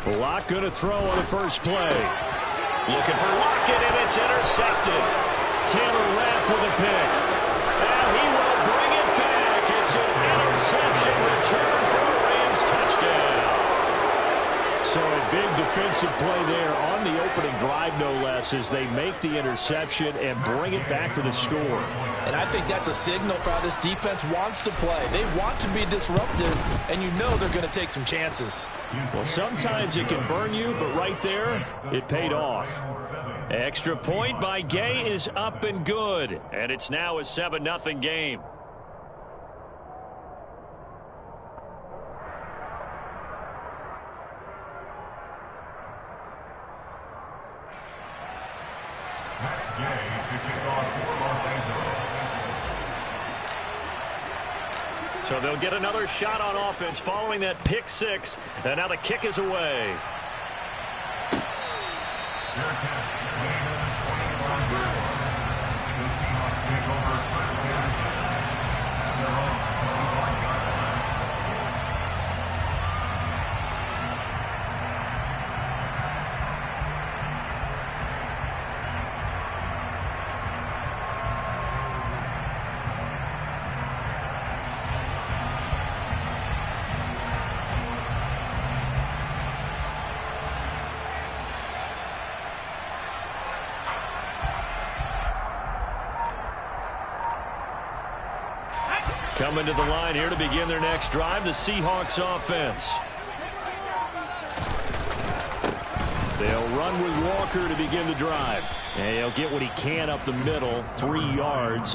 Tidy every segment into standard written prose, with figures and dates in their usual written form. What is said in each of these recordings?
Lock going to throw on the first play. Looking for Lockett, and it's intercepted. Taylor Rapp with a pick. And he will bring it back. It's an interception return for a Rams touchdown. So a big defensive play there on the opening drive, no less, as they make the interception and bring it back for the score. And I think that's a signal for how this defense wants to play. They want to be disruptive, and you know they're going to take some chances. Well, sometimes it can burn you, but right there, it paid off. Extra point by Gay is up and good, and it's now a 7-0 game. So they'll get another shot on offense following that pick six. And now the kick is away. Coming to the line here to begin their next drive, the Seahawks offense. They'll run with Walker to begin the drive. And he'll get what he can up the middle, 3 yards.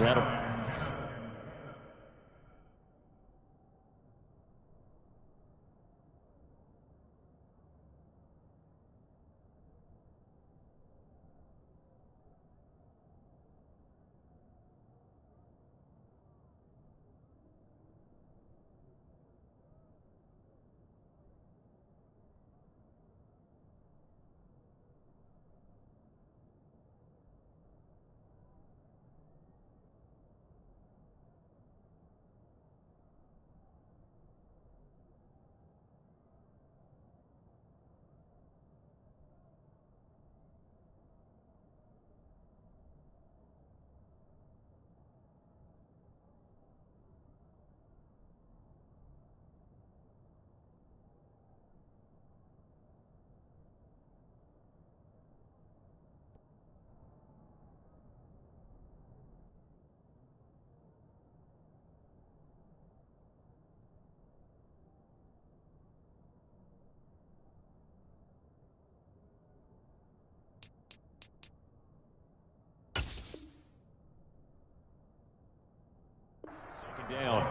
Down.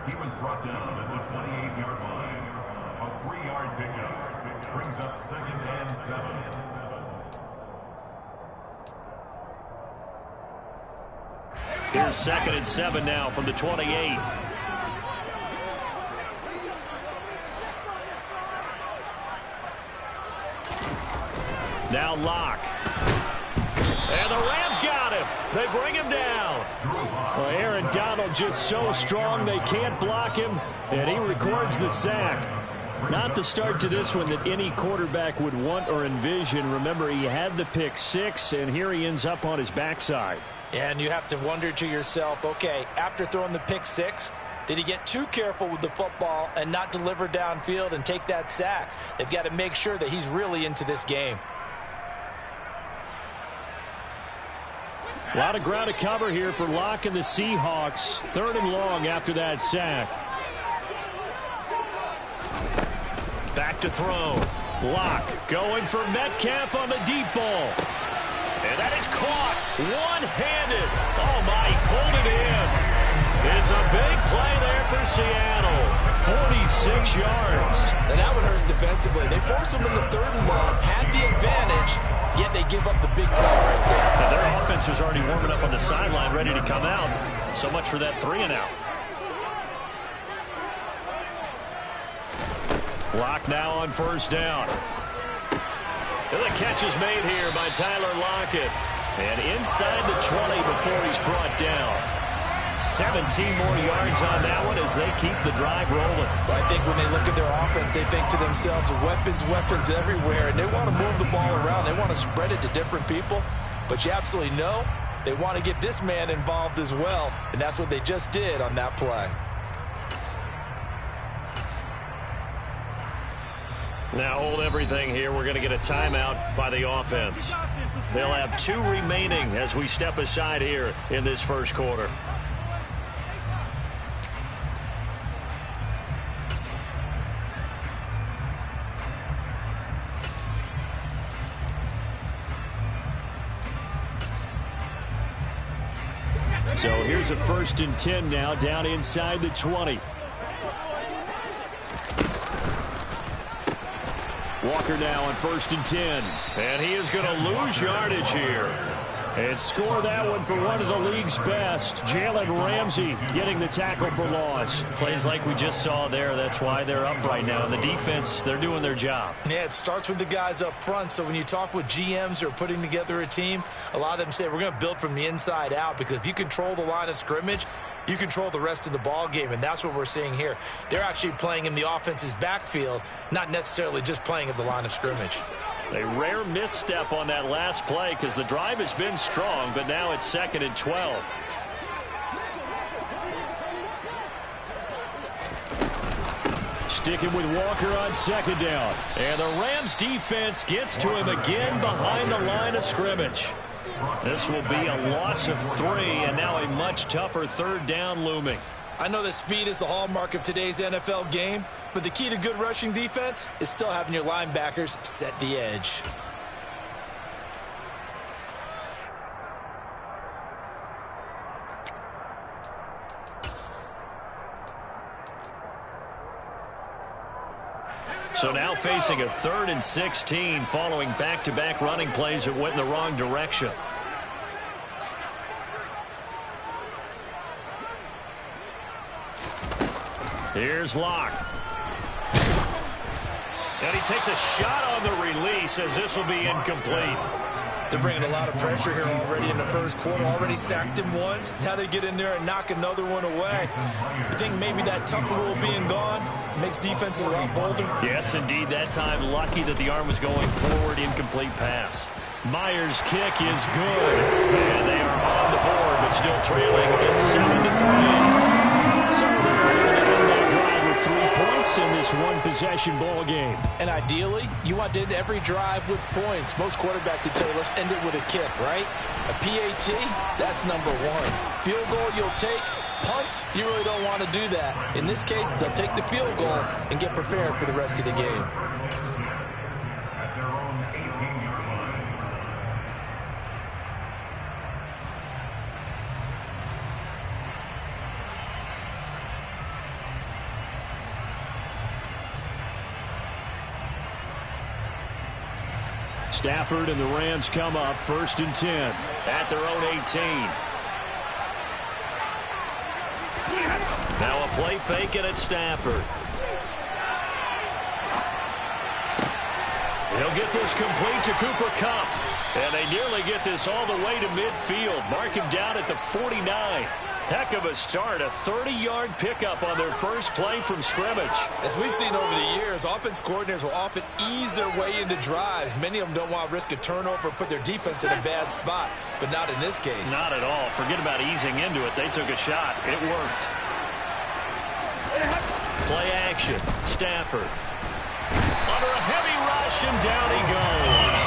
He was brought down at the 28-yard line. A 3-yard pickup brings up 2nd and 7. Here's 2nd and 7 now from the 28. Now Locke. And the Rams got him. They bring him down. Well, Aaron Donald just so strong they can't block him, and he records the sack. Not the start to this one that any quarterback would want or envision. Remember, he had the pick six, and here he ends up on his backside. And you have to wonder to yourself, okay, after throwing the pick six, did he get too careful with the football and not deliver downfield and take that sack? They've got to make sure that he's really into this game. A lot of ground to cover here for Locke and the Seahawks. 3rd and long after that sack. Back to throw. Locke going for Metcalf on the deep ball. And that is caught one-handed. Oh, my, he pulled it in. It's a big play there for Seattle. 46 yards. And that one hurts defensively. They forced him into 3rd and long, had the advantage, yet they give up the big play right there. Now their offense was already warming up on the sideline, ready to come out. So much for that 3-and-out. Locke now on 1st down. And the catch is made here by Tyler Lockett. And inside the 20 before he's brought down. 17 more yards on that one as they keep the drive rolling. I think when they look at their offense, they think to themselves, weapons everywhere, and they want to move the ball around. They want to spread it to different people, but you absolutely know they want to get this man involved as well, and that's what they just did on that play. Now hold everything here. We're going to get a timeout by the offense. They'll have 2 remaining as we step aside here in this first quarter. So here's a 1st and 10 now down inside the 20. Walker now on 1st and 10. And he is going to lose yardage here. And score that one for one of the league's best. Jalen Ramsey getting the tackle for loss. Plays like we just saw there. That's why they're up right now. And the defense, they're doing their job. Yeah, it starts with the guys up front. So when you talk with GMs who are putting together a team, a lot of them say we're going to build from the inside out, because if you control the line of scrimmage, you control the rest of the ball game, and that's what we're seeing here. They're actually playing in the offense's backfield, not necessarily just playing at the line of scrimmage. A rare misstep on that last play because the drive has been strong, but now it's 2nd and 12. Sticking with Walker on 2nd down. And the Rams defense gets to him again behind the line of scrimmage. This will be a loss of 3, and now a much tougher 3rd down looming. I know that speed is the hallmark of today's NFL game, but the key to good rushing defense is still having your linebackers set the edge. So now facing a 3rd and 16 following back-to-back running plays that went in the wrong direction. Here's Locke. And he takes a shot on the release as this will be incomplete. They're bringing a lot of pressure here already in the first quarter. Already sacked him once. Now they get in there and knock another one away. I think maybe that Tucker rule being gone makes defenses a lot bolder. Yes, indeed. That time, lucky that the arm was going forward. Incomplete pass. Myers' kick is good. And they are on the board, but still trailing. It's 7-3. So they're able to end that drive with 3 points in this one-possession ball game. And ideally, you want to end every drive with points. Most quarterbacks would tell you, let's end it with a kick, right? A PAT, that's number 1. Field goal you'll take. Punts, you really don't want to do that. In this case, they'll take the field goal and get prepared for the rest of the game. At their own 18-yard line. Stafford and the Rams come up 1st and 10 at their own 18. Now a play fake and it's Stafford. He'll get this complete to Cooper Kupp. And they nearly get this all the way to midfield. Mark him down at the 49. Heck of a start, a 30-yard pickup on their first play from scrimmage. As we've seen over the years, offense coordinators will often ease their way into drives. Many of them don't want to risk a turnover or put their defense in a bad spot, but not in this case. Not at all. Forget about easing into it. They took a shot. It worked. Play action. Stafford. Under a heavy rush, and down he goes.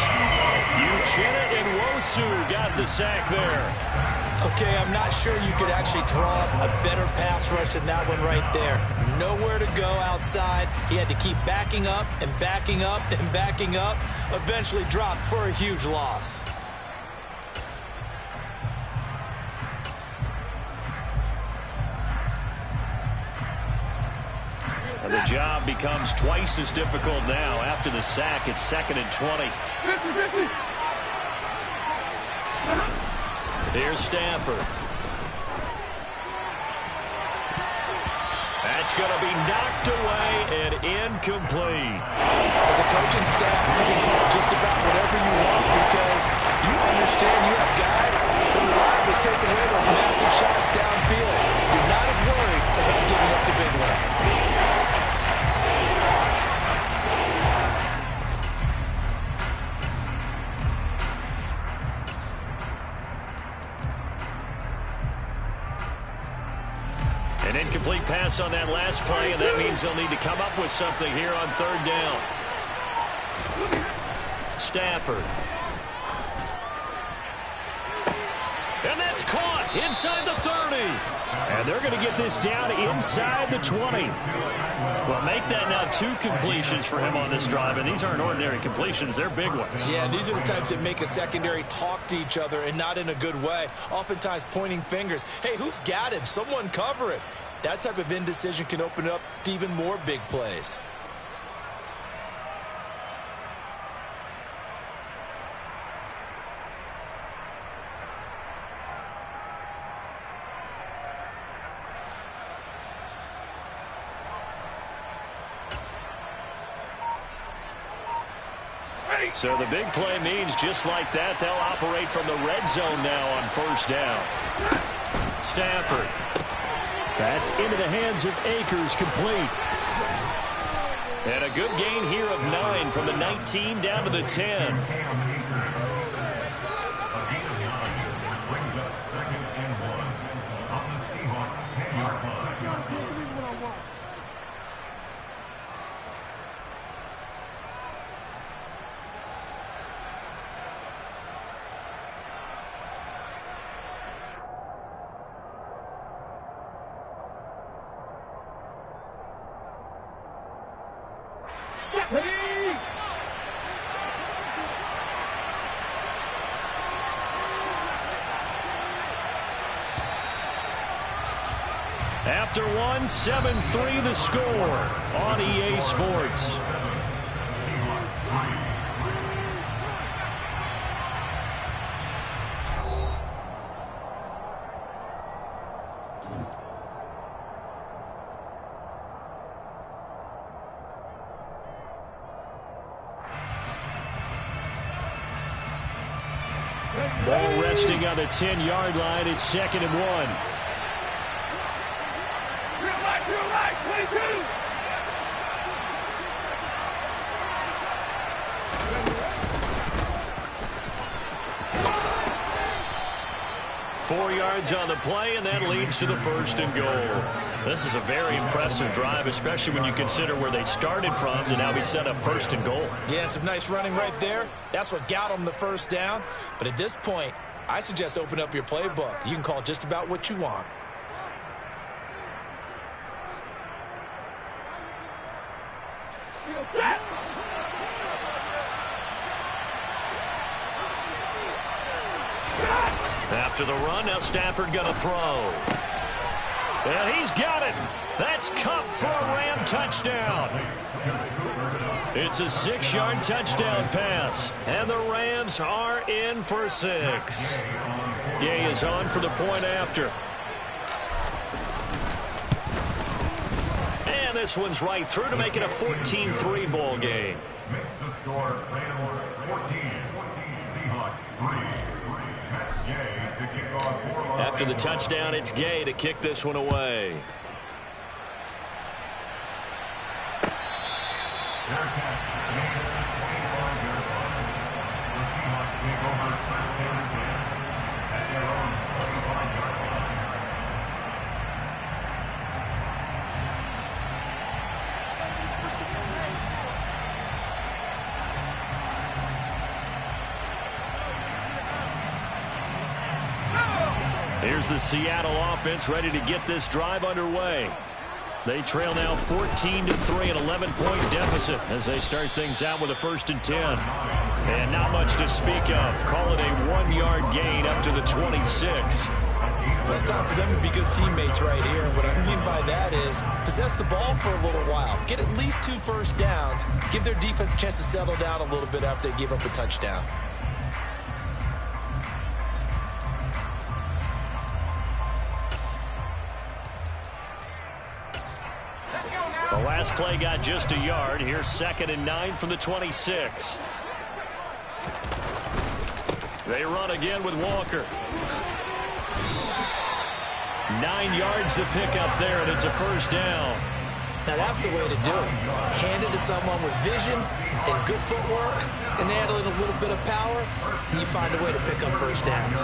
Uchenna and Wosu got the sack there. Okay, I'm not sure you could actually draw up a better pass rush than that one right there. Nowhere to go outside. He had to keep backing up and backing up and backing up. Eventually dropped for a huge loss. And the job becomes twice as difficult now. After the sack, it's 2nd and 20. Here's Stafford. That's going to be knocked away and incomplete. As a coaching staff, you can call just about whatever you want because you understand you have guys who reliably take away those massive shots downfield. incomplete pass on that last play, and that means they'll need to come up with something here on third down. Stafford. And that's caught inside the 30. And they're going to get this down inside the 20. Well, make that now 2 completions for him on this drive, and these aren't ordinary completions. They're big ones. Yeah, these are the types that make a secondary talk to each other and not in a good way, oftentimes pointing fingers. Hey, who's got him? Someone cover him. That type of indecision can open up to even more big plays. So the big play means just like that, they'll operate from the red zone now on first down. Stafford. That's into the hands of Akers, complete. And a good gain here of 9 from the 19 down to the 10. Brings up 2nd and 1 on the Seahawks 10-yard line. After one, 7-3 the score on EA Sports. Ball resting on the 10-yard line. It's 2nd and 1. 4 yards on the play, and that leads to the 1st and goal. This is a very impressive drive, especially when you consider where they started from to now be set up 1st and goal. Yeah, and some nice running right there. That's what got them the 1st down. But at this point, I suggest open up your playbook. You can call just about what you want. After the run, now Stafford going to throw. And he's got it. That's Cup for a Ram touchdown. It's a 6-yard touchdown pass. And the Rams are in for 6. Gay is on for the point after. And this one's right through to make it a 14-3 ball game. Makes the score Rams 14, Seahawks 3. Gay to kick off for After the touchdown, it's Gay to kick this one away. Their catch made at the 25-yard line. The Seahawks take over 1st and 10 at their own 25-yard line. Here's the Seattle offense ready to get this drive underway. They trail now 14-3, an 11-point deficit as they start things out with a 1st and 10. And not much to speak of. Call it a 1-yard gain up to the 26. Well, it's time for them to be good teammates right here. And what I mean by that is possess the ball for a little while. Get at least 2 first downs. Give their defense a chance to settle down a little bit after they give up a touchdown. The last play got just a yard. Here's 2nd and 9 from the 26. They run again with Walker. 9 yards to pick up there, and it's a 1st down. Now that's the way to do it. Hand it to someone with vision and good footwork, and add in a little bit of power, and you find a way to pick up 1st downs.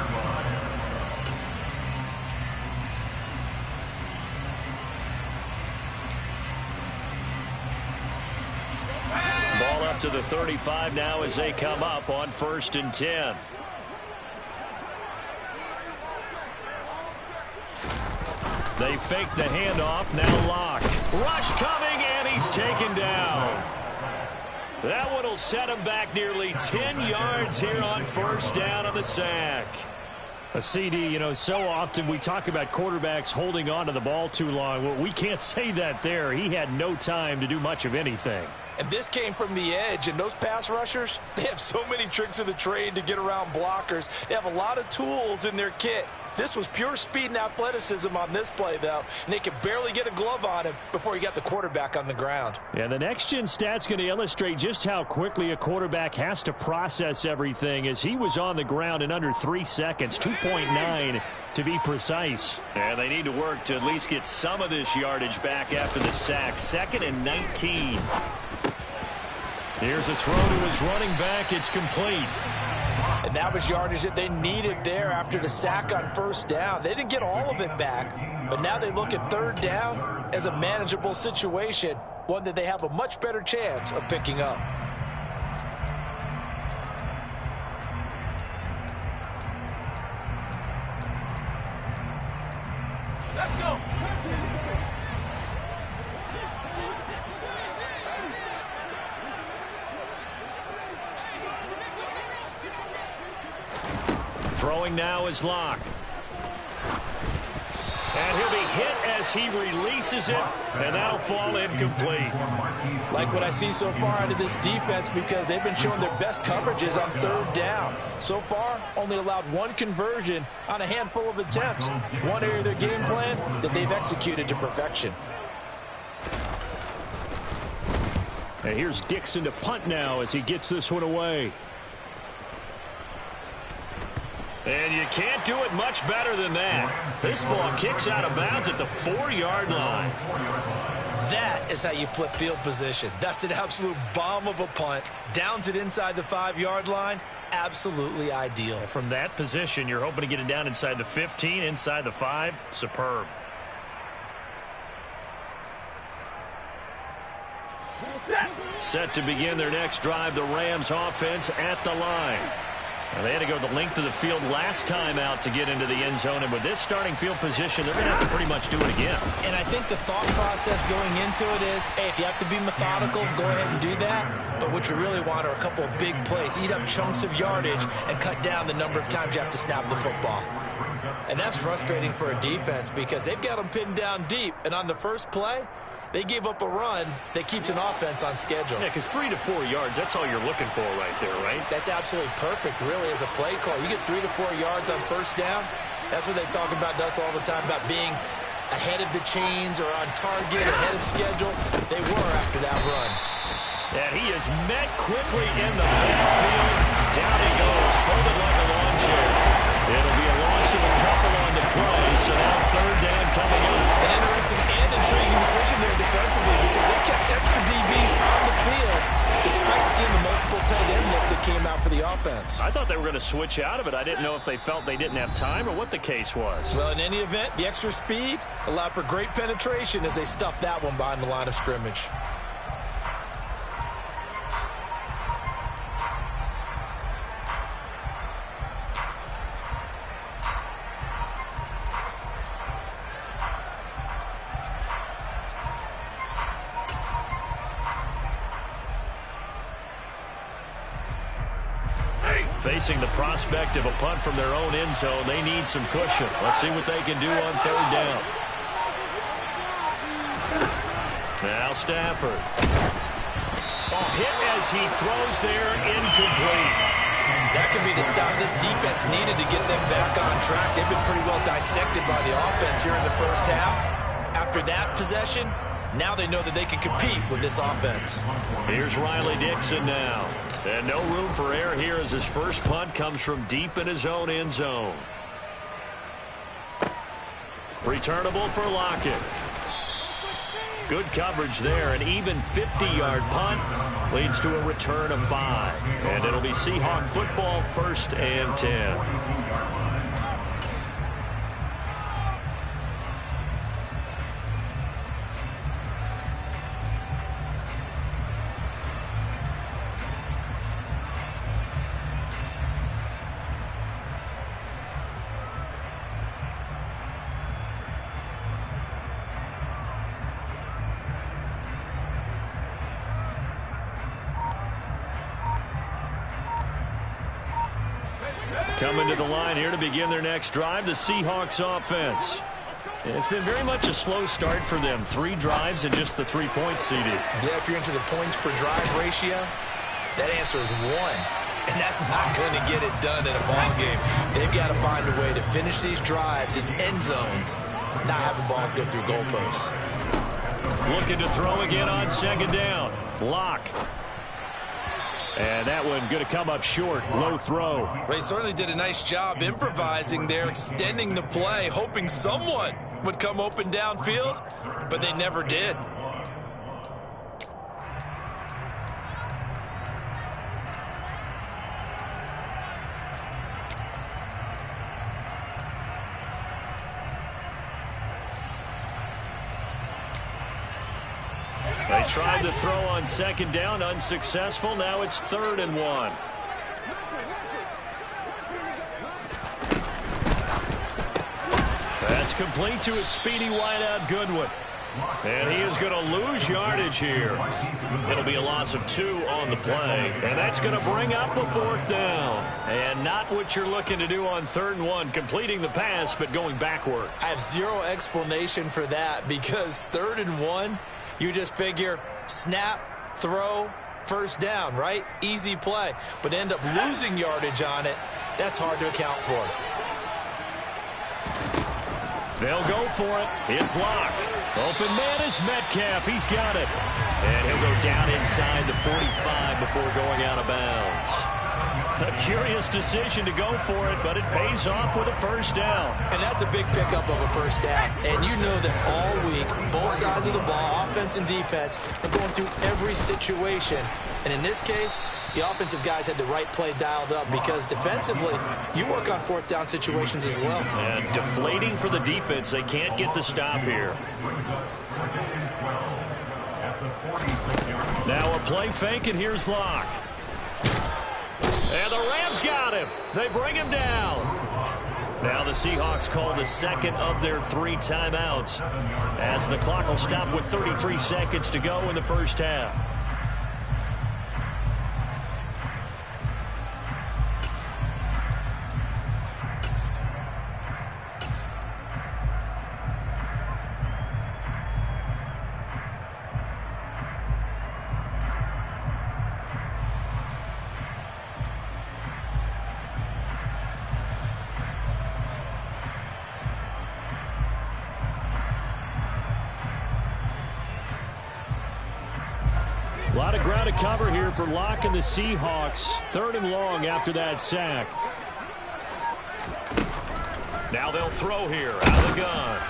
out to the 35 now as they come up on 1st and 10. They fake the handoff. Now Locke. Rush coming, and he's taken down. That one will set him back nearly 10 yards here on 1st down on the sack. A CD, you know, so often we talk about quarterbacks holding on to the ball too long. Well, we can't say that there. He had no time to do much of anything. And this came from the edge, and those pass rushers, they have so many tricks of the trade to get around blockers. They have a lot of tools in their kit. This was pure speed and athleticism on this play, though, and they could barely get a glove on him before he got the quarterback on the ground. Yeah, the next-gen stat's going to illustrate just how quickly a quarterback has to process everything, as he was on the ground in under 3 seconds, 2.9 to be precise. And they need to work to at least get some of this yardage back after the sack. 2nd and 19. Here's a throw to his running back. It's complete. And that was yardage that they needed there after the sack on 1st down. They didn't get all of it back, but now they look at 3rd down as a manageable situation, one that they have a much better chance of picking up. Let's go. Throwing now is Locke. And he'll be hit as he releases it, and that'll fall incomplete. Like what I see so far out of this defense, because they've been showing their best coverages on 3rd down. So far, only allowed 1 conversion on a handful of attempts. One area of their game plan that they've executed to perfection. And here's Dixon to punt now as he gets this one away. And you can't do it much better than that. This ball kicks out of bounds at the 4-yard line. That is how you flip field position. That's an absolute bomb of a punt. Downs it inside the 5-yard line. Absolutely ideal. From that position, you're hoping to get it down inside the 15, inside the 5. Superb. Set to begin their next drive, the Rams offense at the line. Well, they had to go the length of the field last time out to get into the end zone, and with this starting field position, they're going to have to pretty much do it again. And I think the thought process going into it is, hey, if you have to be methodical, go ahead and do that. But what you really want are a couple of big plays. Eat up chunks of yardage and cut down the number of times you have to snap the football. And that's frustrating for a defense because they've got them pinned down deep. And on the first play, they gave up a run that keeps an offense on schedule. Yeah, because 3 to 4 yards, that's all you're looking for right there, right? That's absolutely perfect, really, as a play call. You get 3 to 4 yards on 1st down. That's what they talk about, Dust, all the time, about being ahead of the chains or on target, ahead of schedule. They were after that run. And he is met quickly in the backfield. Down he goes, folded like a lawn chair. It'll be a loss of a couple on the play, so now 3rd down coming up. An interesting and intriguing decision there defensively because they kept extra DBs on the field despite seeing the multiple tight end look that came out for the offense. I thought they were going to switch out of it. I didn't know if they felt they didn't have time or what the case was. Well, in any event, the extra speed allowed for great penetration as they stuffed that one behind the line of scrimmage. Facing the prospect of a punt from their own end zone, they need some cushion. Let's see what they can do on 3rd down. Now Stafford. Ball hit as he throws there, incomplete. That could be the stop this defense needed to get them back on track. They've been pretty well dissected by the offense here in the 1st half. After that possession, now they know that they can compete with this offense. Here's Riley Dixon now. And no room for error here as his first punt comes from deep in his own end zone. Returnable for Lockett. Good coverage there. An even 50-yard punt leads to a return of 5. And it'll be Seahawk football, 1st and 10. Coming to the line here to begin their next drive, the Seahawks offense. It's been very much a slow start for them. 3 drives and just the 3 points seeded. Yeah, if you're into the points per drive ratio, that answer is 1. And that's not going to get it done in a ball game. They've got to find a way to finish these drives in end zones, not having balls go through goalposts. Looking to throw again on second down. Lock. And that one going to come up short. Low throw. They certainly did a nice job improvising there, extending the play, hoping someone would come open downfield, but they never did. They tried to throw on second down, unsuccessful. Now it's 3rd and 1. That's complete to a speedy wideout Goodwin. And he is going to lose yardage here. It'll be a loss of 2 on the play. And that's going to bring up a 4th down. And not what you're looking to do on 3rd and 1, completing the pass but going backward. I have zero explanation for that because 3rd and 1, you just figure snap, throw, first down, right? Easy play. But end up losing yardage on it. That's hard to account for. They'll go for it. It's Locke. Open man is Metcalf. He's got it. And he'll go down inside the 45 before going out of bounds. A curious decision to go for it, but it pays off with a first down. And that's a big pickup of a first down. And you know that all week, both sides of the ball, offense and defense, are going through every situation. And in this case, the offensive guys had the right play dialed up because defensively, you work on 4th down situations as well. And deflating for the defense. They can't get the stop here. Now a play fake, and here's Locke. And the Rams got him. They bring him down. Now the Seahawks call the second of their 3 timeouts as the clock will stop with 33 seconds to go in the first half. A lot of ground to cover here for Locke and the Seahawks. 3rd and long after that sack. Now they'll throw here out of the gun.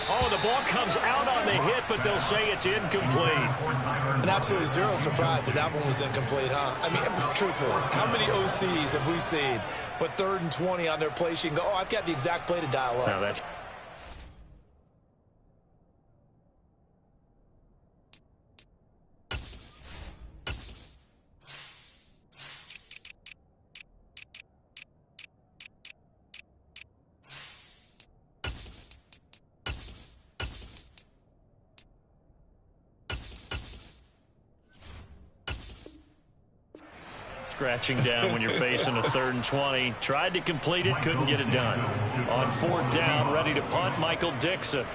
Oh, the ball comes out on the hit, but they'll say it's incomplete. And absolutely zero surprise that that one was incomplete, huh? I mean, truthfully, how many OCs have we seen with 3rd and 20 on their play sheet and go, oh, I've got the exact play to dial up. Now that's scratching down when you're facing a 3rd and 20. Tried to complete it, couldn't get it done. On 4th down, ready to punt, Michael Dixon.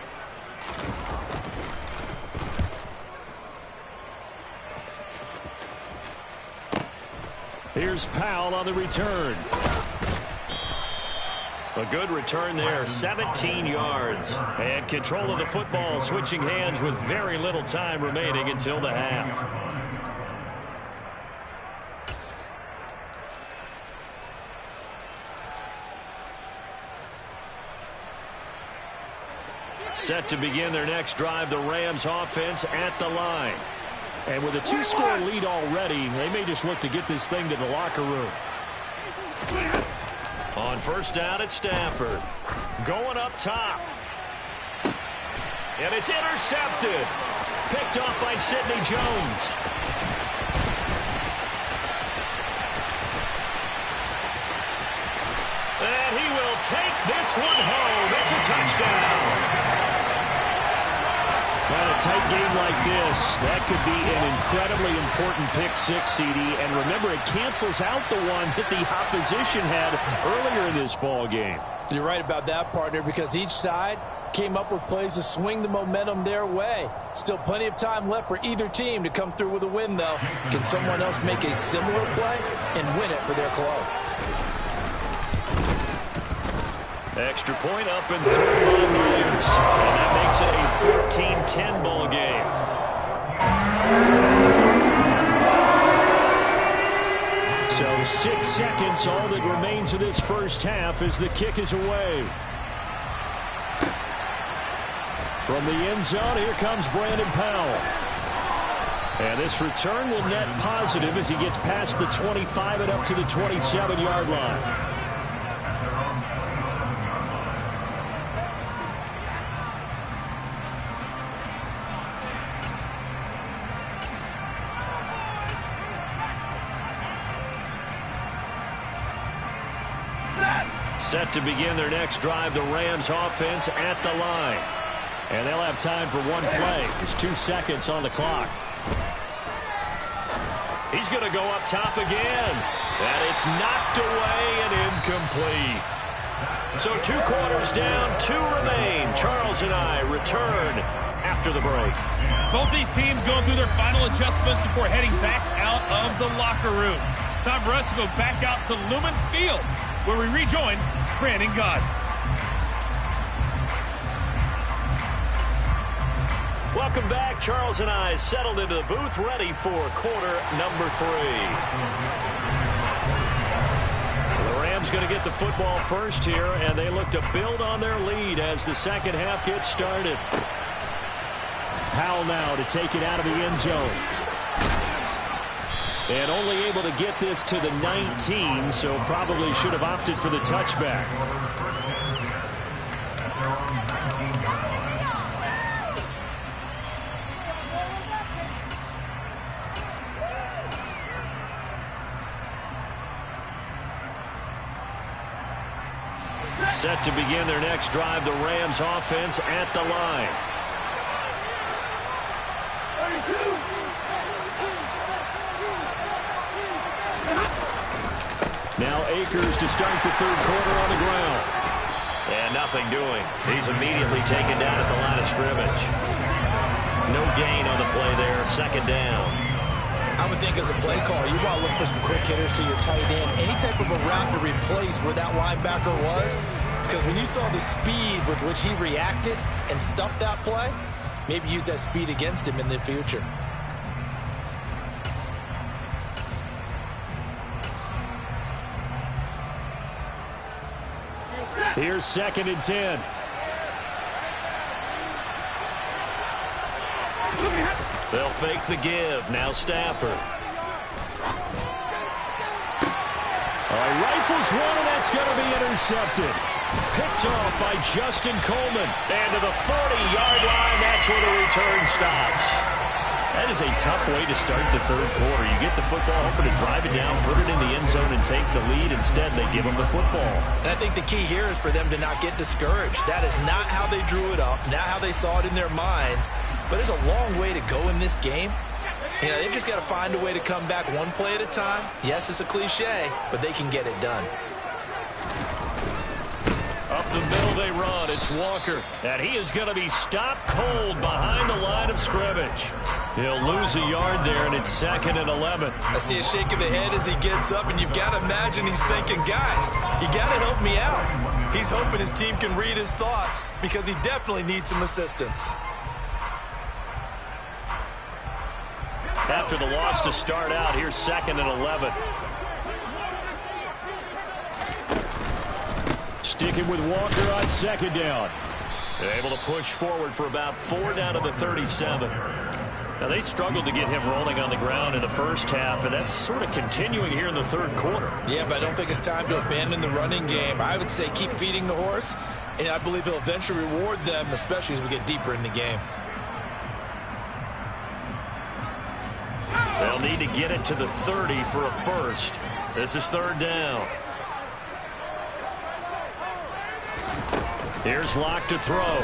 Here's Powell on the return. A good return there, 17 yards. And control of the football, switching hands with very little time remaining until the half. Set to begin their next drive, the Rams offense at the line. And with a 2-score lead already, they may just look to get this thing to the locker room. On first down at Stafford. Going up top. And it's intercepted. Picked off by Sidney Jones. And he will take this one home. It's a touchdown. And a tight game like this, that could be an incredibly important pick six, CD. And remember, it cancels out the one that the opposition had earlier in this ball game. You're right about that, partner, because each side came up with plays to swing the momentum their way. Still plenty of time left for either team to come through with a win, though. Can someone else make a similar play and win it for their club? Extra point up and through by Myers. And that makes it a 14-10 ball game. So 6 seconds, all that remains of this first half as the kick is away. From the end zone, here comes Brandon Powell. And this return will net positive as he gets past the 25 and up to the 27-yard line. Set to begin their next drive, the Rams offense at the line. And they'll have time for one play. There's 2 seconds on the clock. He's going to go up top again. And it's knocked away and incomplete. So 2 quarters down, 2 remain. Charles and I return after the break. Both these teams going through their final adjustments before heading back out of the locker room. Time for us to go back out to Lumen Field, where we rejoin Brandon Gaudin. Welcome back. Charles and I settled into the booth, ready for quarter number 3. The Rams going to get the football first here, and they look to build on their lead as the second half gets started. Powell now to take it out of the end zone. And only able to get this to the 19, so probably should have opted for the touchback. Set to begin their next drive, the Rams offense at the line. Now Akers to start the third quarter on the ground. And nothing doing. He's immediately taken down at the line of scrimmage. No gain on the play there, second down. I would think as a play call, you want to look for some quick hitters to your tight end. Any type of a route to replace where that linebacker was. Because when you saw the speed with which he reacted and stuffed that play, maybe use that speed against him in the future. Here's 2nd and 10. They'll fake the give. Now Stafford. Rifles one, and that's going to be intercepted. Picked off by Justin Coleman. And to the 40-yard line, that's where the return stops. That is a tough way to start the third quarter. You get the football, hoping to drive it down, put it in the end zone, and take the lead. Instead, they give them the football. And I think the key here is for them to not get discouraged. That is not how they drew it up, not how they saw it in their minds. But there's a long way to go in this game. You know, they've just got to find a way to come back one play at a time. Yes, it's a cliche, but they can get it done. Up the middle they run. It's Walker. And he is going to be stopped cold behind the line of scrimmage. He'll lose a yard there, and it's 2nd and 11. I see a shake of the head as he gets up, and you've got to imagine he's thinking, guys, you got to help me out. He's hoping his team can read his thoughts because he definitely needs some assistance. After the loss to start out, here's 2nd and 11. Sticking with Walker on 2nd down. They're able to push forward for about 4 down to the 37. Now, they struggled to get him rolling on the ground in the first half, and that's sort of continuing here in the third quarter. Yeah, but I don't think it's time to abandon the running game. I would say keep feeding the horse, and I believe he'll eventually reward them, especially as we get deeper in the game. They'll need to get it to the 30 for a first. This is 3rd down. Here's Locke to throw.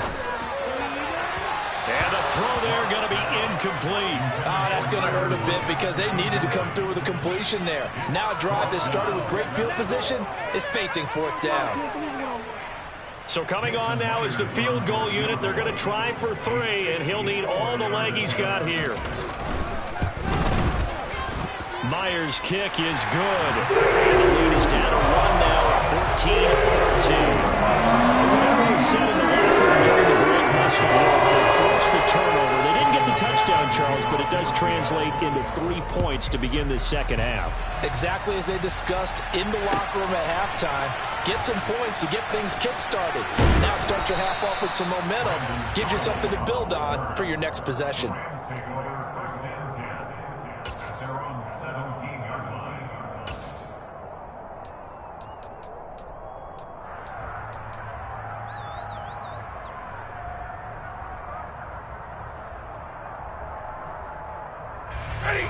And the throw there going to be incomplete. That's going to hurt a bit because they needed to come through with a completion there. Now a drive that started with great field position is facing fourth down. So coming on now is the field goal unit. They're going to try for 3, and he'll need all the leg he's got here. Myers' kick is good. And the lead is down to 1 now at 14-13. Whatever was said in the locker room during the break must have worked. They forced the turnover. They didn't get the touchdown, Charles, but it does translate into 3 points to begin this second half. Exactly as they discussed in the locker room at halftime. Get some points to get things kick-started. Now start your half off with some momentum. Gives you something to build on for your next possession. Take over first and 10 at their own 17-yard line.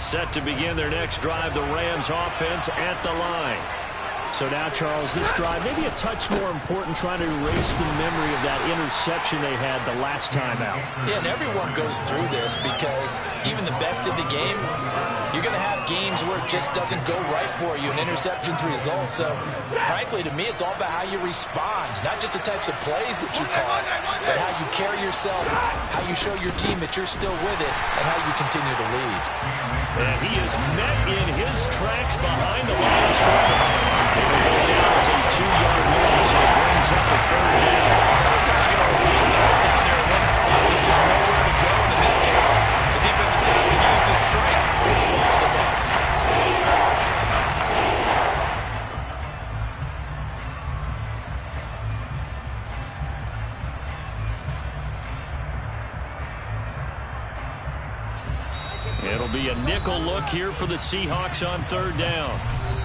Set to begin their next drive, the Rams offense at the line. So now, Charles, this drive maybe a touch more important, trying to erase the memory of that interception they had the last time out. Yeah, and everyone goes through this because even the best in the game, you're going to have games where it just doesn't go right for you, and interceptions result. So, frankly, to me, it's all about how you respond, not just the types of plays that you call, but how you carry yourself, how you show your team that you're still with it, and how you continue to lead. And he is met in his tracks behind the line of scrimmage. It will go down as a 2-yard loss, and it brings up the 3rd down. Sometimes you get all those big guys down there in one spot, and there's just nowhere to go. And in this case, the defensive tackle used his strength and swallowed them up. It'll be a nickel look here for the Seahawks on 3rd down.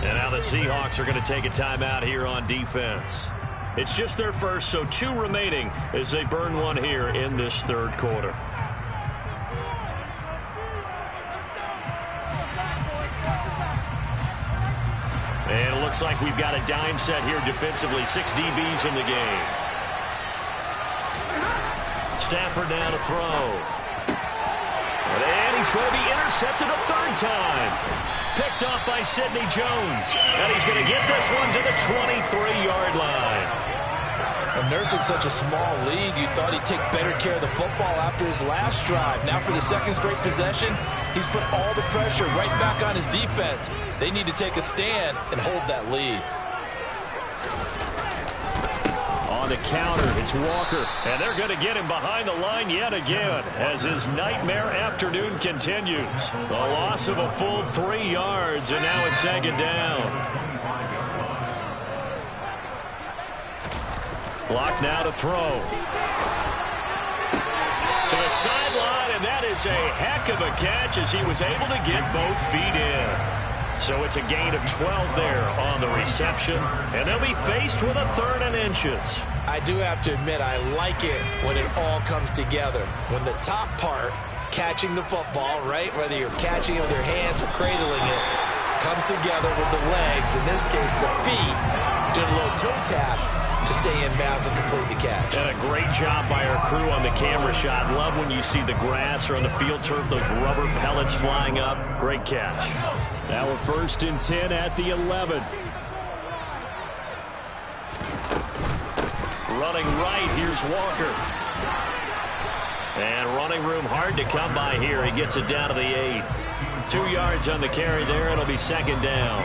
And now the Seahawks are going to take a timeout here on defense. It's just their first, so 2 remaining as they burn one here in this 3rd quarter. And it looks like we've got a dime set here defensively. 6 DBs in the game. Stafford now to throw. And he's going to be intercepted a 3rd time. Picked off by Sidney Jones. And he's going to get this one to the 23-yard line. Well, nursing such a small lead, you thought he'd take better care of the football after his last drive. Now for the 2nd straight possession, he's put all the pressure right back on his defense. They need to take a stand and hold that lead. On the counter, it's Walker. And they're going to get him behind the line yet again as his nightmare afternoon continues. The loss of a full 3 yards, and now it's 2nd down. Block now to throw. To the sideline, and that is a heck of a catch as he was able to get both feet in. So it's a gain of 12 there on the reception, and they'll be faced with a 3rd and inches. I do have to admit, I like it when it all comes together. When the top part, catching the football, right, whether you're catching it with your hands or cradling it, comes together with the legs, in this case the feet, doing a little toe tap to stay in bounds and complete the catch. And a great job by our crew on the camera shot. Love when you see the grass or on the field turf, those rubber pellets flying up. Great catch. Now a 1st and 10 at the 11. Running right, here's Walker. And running room hard to come by here. He gets it down to the 8. 2 yards on the carry there. It'll be 2nd down.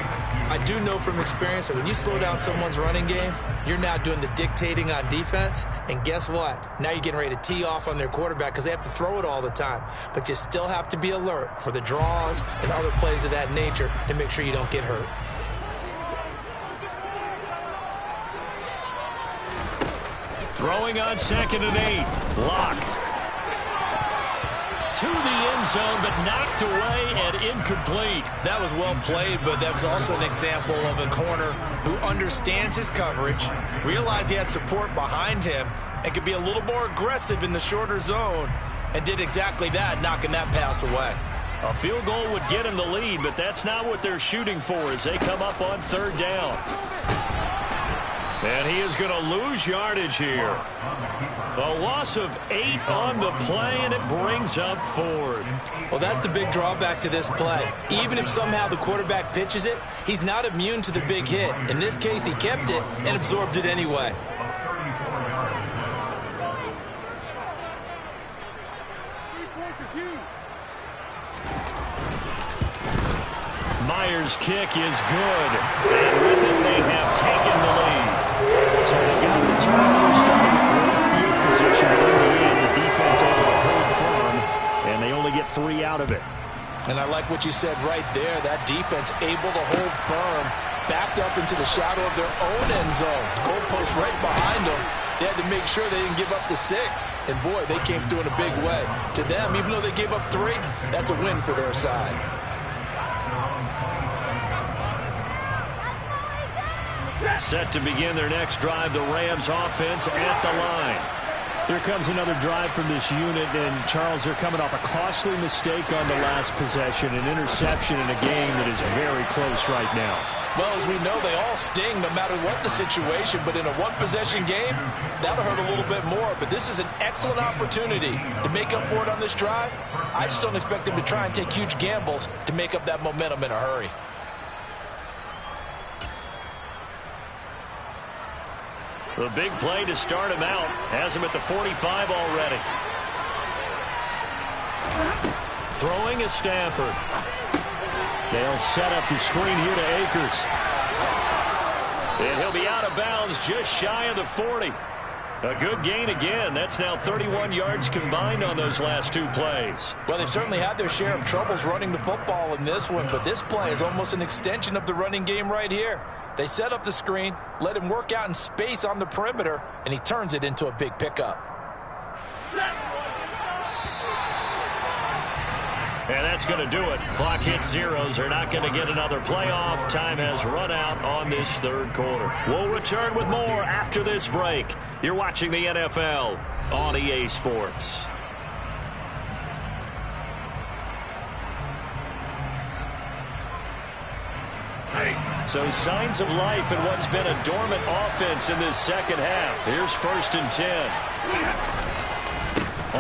I do know from experience that when you slow down someone's running game, you're now doing the dictating on defense. And guess what? Now you're getting ready to tee off on their quarterback because they have to throw it all the time. But you still have to be alert for the draws and other plays of that nature to make sure you don't get hurt. Throwing on 2nd and 8. Locked. To the end zone, but knocked away and incomplete. That was well played, but that was also an example of a corner who understands his coverage, realized he had support behind him, and could be a little more aggressive in the shorter zone, and did exactly that, knocking that pass away. A field goal would get him the lead, but that's not what they're shooting for as they come up on 3rd down. And he is going to lose yardage here. A loss of 8 on the play, and it brings up 4th. Well, that's the big drawback to this play. Even if somehow the quarterback pitches it, he's not immune to the big hit. In this case, he kept it and absorbed it anyway. Myers' kick is good. And with it, they have taken the lead. So they got the turnover, starting with great field position. But in the end, the defense able to hold firm, and they only get 3 out of it. And I like what you said right there. That defense able to hold firm, backed up into the shadow of their own end zone. Goalpost right behind them. They had to make sure they didn't give up the 6. And, boy, they came through in a big way. To them, even though they gave up 3, that's a win for their side. Set to begin their next drive, the Rams offense at the line. Here comes another drive from this unit, and Charles, they're coming off a costly mistake on the last possession, an interception in a game that is very close right now. Well, as we know, they all sting no matter what the situation, but in a one-possession game, that'll hurt a little bit more. But this is an excellent opportunity to make up for it on this drive. I just don't expect them to try and take huge gambles to make up that momentum in a hurry. The big play to start him out has him at the 45 already. Throwing is Stafford. They'll set up the screen here to Akers. And he'll be out of bounds just shy of the 40. A good gain again. That's now 31 yards combined on those last 2 plays. Well, they certainly had their share of troubles running the football in this one, but this play is almost an extension of the running game right here. They set up the screen, let him work out in space on the perimeter, and he turns it into a big pickup. And that's going to do it. Clock hits zeros. They're not going to get another playoff. Time has run out on this 3rd quarter. We'll return with more after this break. You're watching the NFL on EA Sports. So signs of life in what's been a dormant offense in this second half. Here's 1st and 10.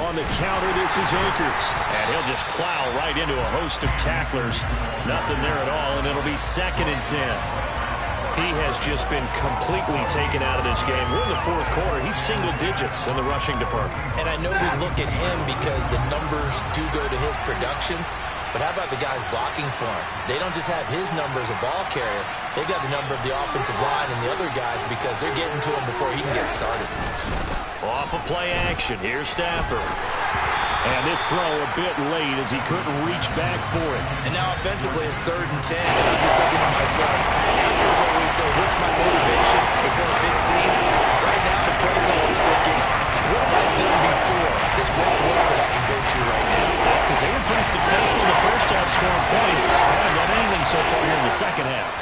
On the counter, this is Akers. And he'll just plow right into a host of tacklers. Nothing there at all, and it'll be 2nd and 10. He has just been completely taken out of this game. We're in the 4th quarter. He's single digits in the rushing department. And I know we look at him because the numbers do go to his production. But how about the guys blocking for him? They don't just have his number as a ball carrier. They've got the number of the offensive line and the other guys because they're getting to him before he can get started. Off of play action. Here's Stafford. And this throw a bit late as he couldn't reach back for it. And now offensively it's 3rd and 10. And I'm just thinking to myself, actors always say, what's my motivation before a big scene? Right now the play caller is thinking, what have I done before? This worked well that I can go to right now. Because they were pretty successful in the first half scoring points. Haven't done anything so far here in the second half.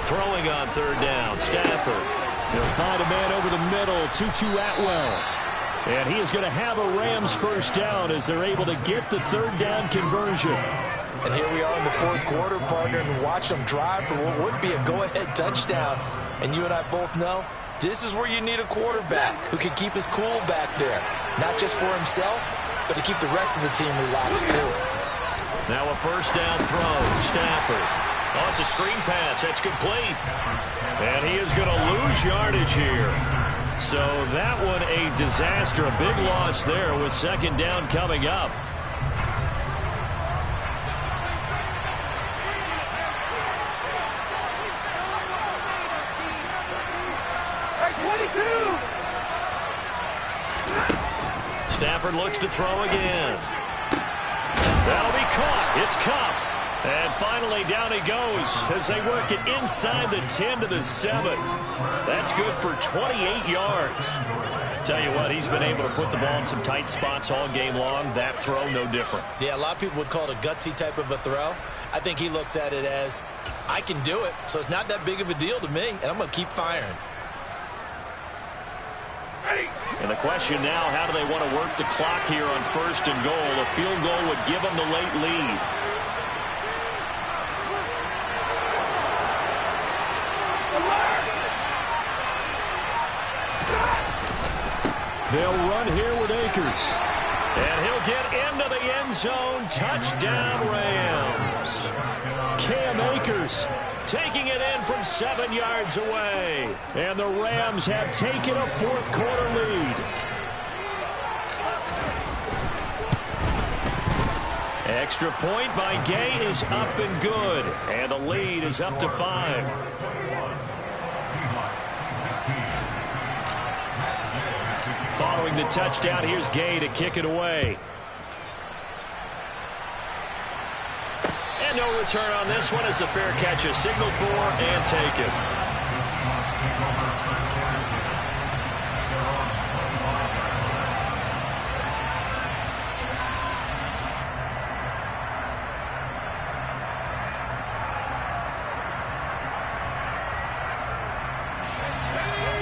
Throwing on 3rd down, Stafford. They'll find a man over the middle, Tutu Atwell. And he is going to have a Rams 1st down as they're able to get the 3rd down conversion. And here we are in the 4th quarter, partner, and watch them drive for what would be a go-ahead touchdown. And you and I both know this is where you need a quarterback who can keep his cool back there. Not just for himself, but to keep the rest of the team relaxed too. Now a 1st down throw, Stafford. Oh, it's a screen pass. That's complete. And he is going to lose yardage here. So that one a disaster. A big loss there with 2nd down coming up. Stafford looks to throw again. That'll be caught. It's Cup. And finally down he goes as they work it inside the 10 to the 7. That's good for 28 yards. Tell you what, he's been able to put the ball in some tight spots all game long. That throw, no different. Yeah, a lot of people would call it a gutsy type of a throw. I think he looks at it as, I can do it, so it's not that big of a deal to me, and I'm going to keep firing. And the question now, how do they want to work the clock here on 1st and goal? A field goal would give them the late lead. They'll run here with Akers. And he'll get into the end zone. Touchdown, Rams. Cam Akers taking it in from 7 yards away. And the Rams have taken a fourth-quarter lead. Extra point by Gay is up and good. And the lead is up to 5. Following the touchdown, here's Gay to kick it away. And no return on this one as the fair catch is signaled for and taken.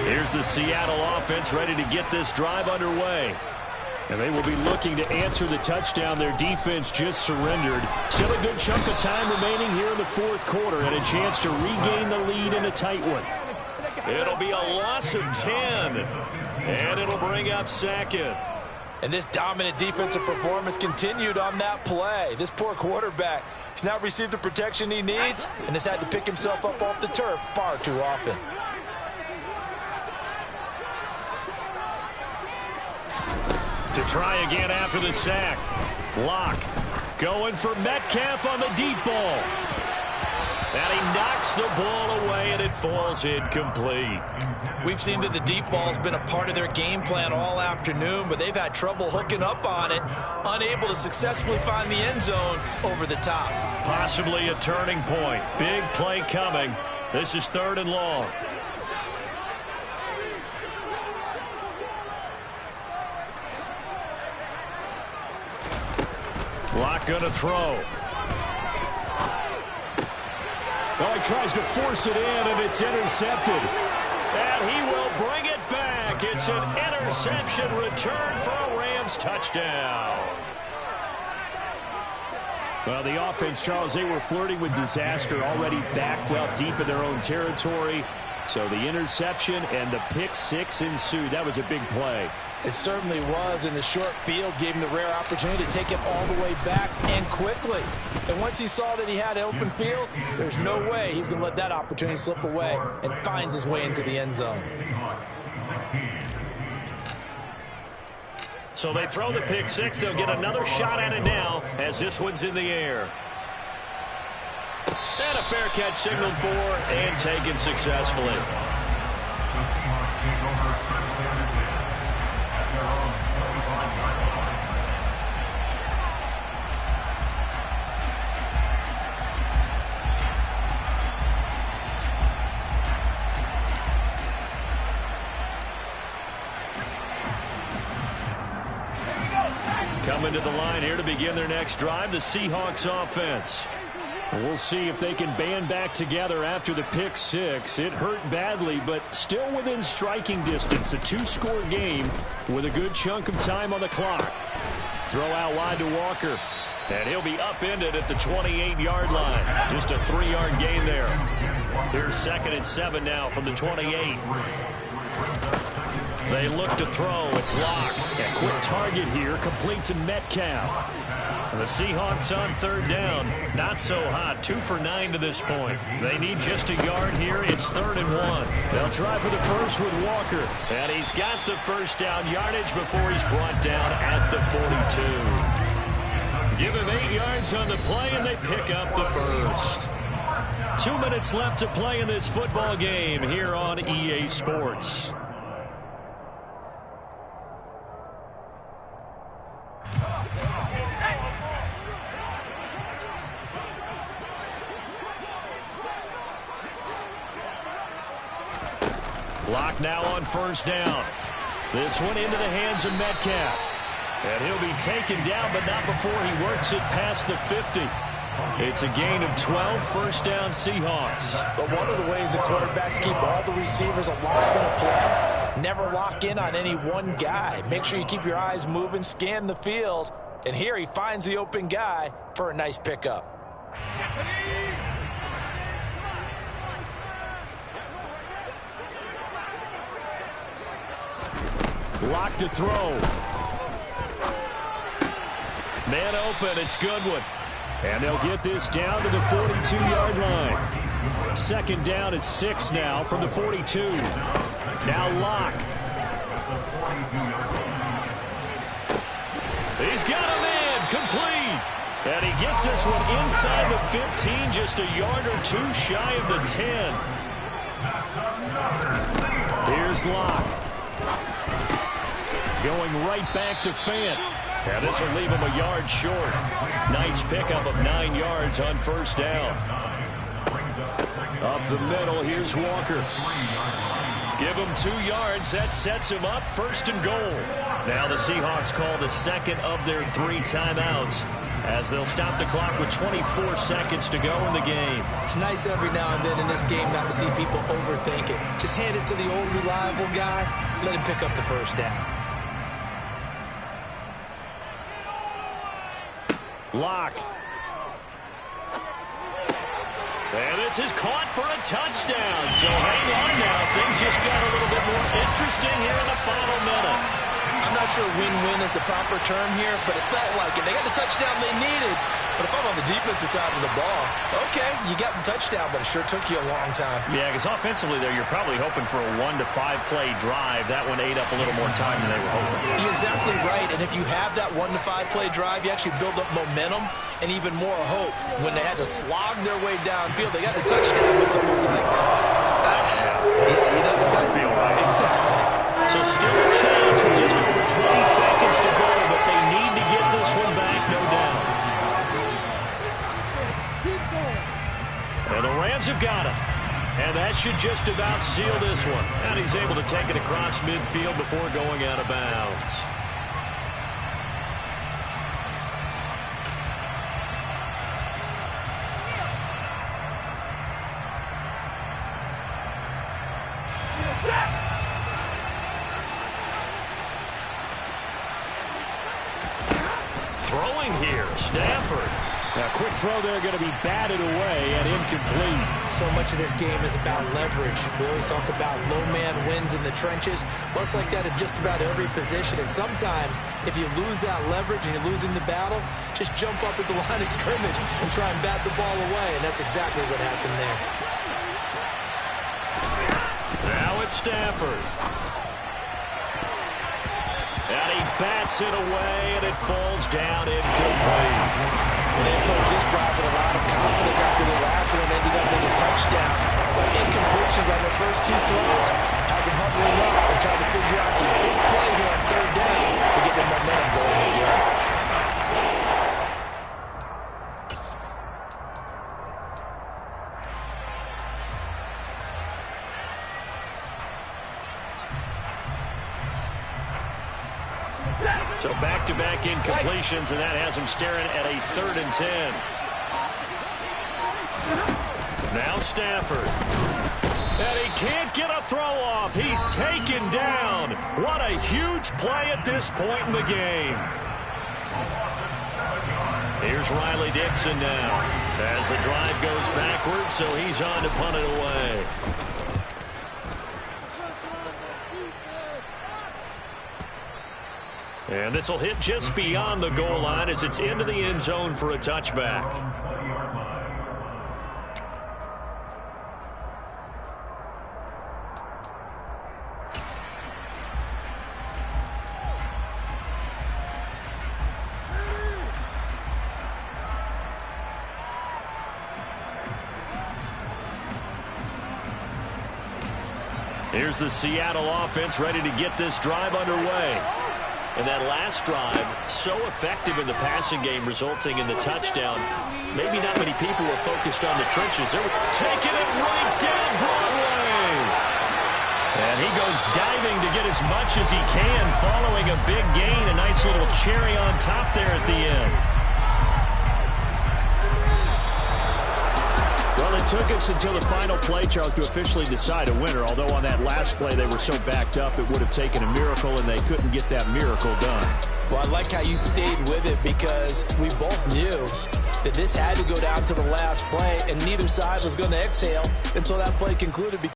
Here's the Seattle offense ready to get this drive underway. And they will be looking to answer the touchdown their defense just surrendered. Still a good chunk of time remaining here in the fourth quarter and a chance to regain the lead in a tight one. It'll be a loss of 10. And it'll bring up second. And this dominant defensive performance continued on that play. This poor quarterback has not received the protection he needs and has had to pick himself up off the turf far too often. To try again after the sack. Locke going for Metcalf on the deep ball. And he knocks the ball away, and it falls incomplete. We've seen that the deep ball has been a part of their game plan all afternoon, but they've had trouble hooking up on it, unable to successfully find the end zone over the top. Possibly a turning point. Big play coming. This is 3rd and long. Locke going to throw. Oh, he tries to force it in, and it's intercepted. And he will bring it back. It's an interception return for a Rams touchdown. Well, the offense, Charles, they were flirting with disaster, already backed up deep in their own territory. So the interception and the pick six ensued. That was a big play. It certainly was, and the short field gave him the rare opportunity to take it all the way back and quickly. And once he saw that he had an open field, there's no way he's going to let that opportunity slip away, and finds his way into the end zone. So they throw the pick six. They'll get another shot at it now as this one's in the air. And a fair catch signaled for and taken successfully. Coming to the line here to begin their next drive, the Seahawks offense. We'll see if they can band back together after the pick six. It hurt badly, but still within striking distance. A 2-score game with a good chunk of time on the clock. Throw out wide to Walker. And he'll be upended at the 28-yard line. Just a 3-yard gain there. Here's 2nd and 7 now from the 28. They look to throw. It's Locke. A quick target here, complete to Metcalf. And the Seahawks on 3rd down. Not so hot. 2 for 9 to this point. They need just a yard here. It's 3rd and 1. They'll try for the first with Walker. And he's got the first down yardage before he's brought down at the 42. Give him 8 yards on the play, and they pick up the first. 2 minutes left to play in this football game here on EA Sports. Locke now on 1st down. This one into the hands of Metcalf. And he'll be taken down, but not before he works it past the 50. It's a gain of 12, 1st down Seahawks. But one of the ways the quarterbacks keep all the receivers alive in a play, never lock in on any one guy. Make sure you keep your eyes moving, scan the field. And here he finds the open guy for a nice pickup. Lock to throw. Man open, it's Goodwin. And they'll get this down to the 42-yard line. Second down at 6 now from the 42. Now Locke. He's got a man, complete. And he gets this one inside the 15, just a yard or two shy of the 10. Here's Locke. Going right back to Fant. And this will leave him a yard short. Nice pickup of 9 yards on first down. Up the middle, here's Walker. Give him 2 yards. That sets him up first and goal. Now the Seahawks call the second of their 3 timeouts as they'll stop the clock with 24 seconds to go in the game. It's nice every now and then in this game not to see people overthink it. Just hand it to the old reliable guy. Let him pick up the first down. Locke. And this is caught for a touchdown. So hang on now. Things just got a little bit more interesting here in the final minute. I'm not sure win-win is the proper term here, but it felt like it. They got the touchdown they needed. But if I'm on the defensive side of the ball, okay, you got the touchdown, but it sure took you a long time. Yeah, because offensively there, you're probably hoping for a 1 to 5 play drive. That one ate up a little more time than they were hoping. You're exactly right, and if you have that 1 to 5 play drive, you actually build up momentum and even more hope. When they had to slog their way downfield, they got the touchdown, but it's almost like, you know, it doesn't feel right. Exactly. So still a chance with just over 20 seconds to go, but they need to get this one back, no doubt. And the Rams have got him. And that should just about seal this one. And he's able to take it across midfield before going out of bounds. Throwing here, Stafford. Now, quick throw there, going to be batted away and incomplete. So much of this game is about leverage. We always talk about low man wins in the trenches. Well, it's like that in just about every position. And sometimes, if you lose that leverage and you're losing the battle, just jump up at the line of scrimmage and try and bat the ball away. And that's exactly what happened there. Now it's Stafford. And he bats it away, and it falls down incomplete. And they approached this drive with a lot of confidence after the last one ended up as a touchdown. But incompletions on the first 2 throws has them huddling up and trying to figure out a big play here on 3rd down to get the momentum going again. So back-to-back incompletions, and that has him staring at a 3rd and 10. Now Stafford. And he can't get a throw off. He's taken down. What a huge play at this point in the game. Here's Riley Dixon now. As the drive goes backwards, so he's on to punt it away. And this will hit just beyond the goal line as it's into the end zone for a touchback. Here's the Seattle offense ready to get this drive underway. And that last drive, so effective in the passing game, resulting in the touchdown. Maybe not many people were focused on the trenches. They were taking it right down Broadway. And he goes diving to get as much as he can, following a big gain. A nice little cherry on top there at the end. Well, it took us until the final play, Charles, to officially decide a winner. Although on that last play they were so backed up, it would have taken a miracle, and they couldn't get that miracle done. Well, I like how you stayed with it because we both knew that this had to go down to the last play, and neither side was going to exhale until that play concluded.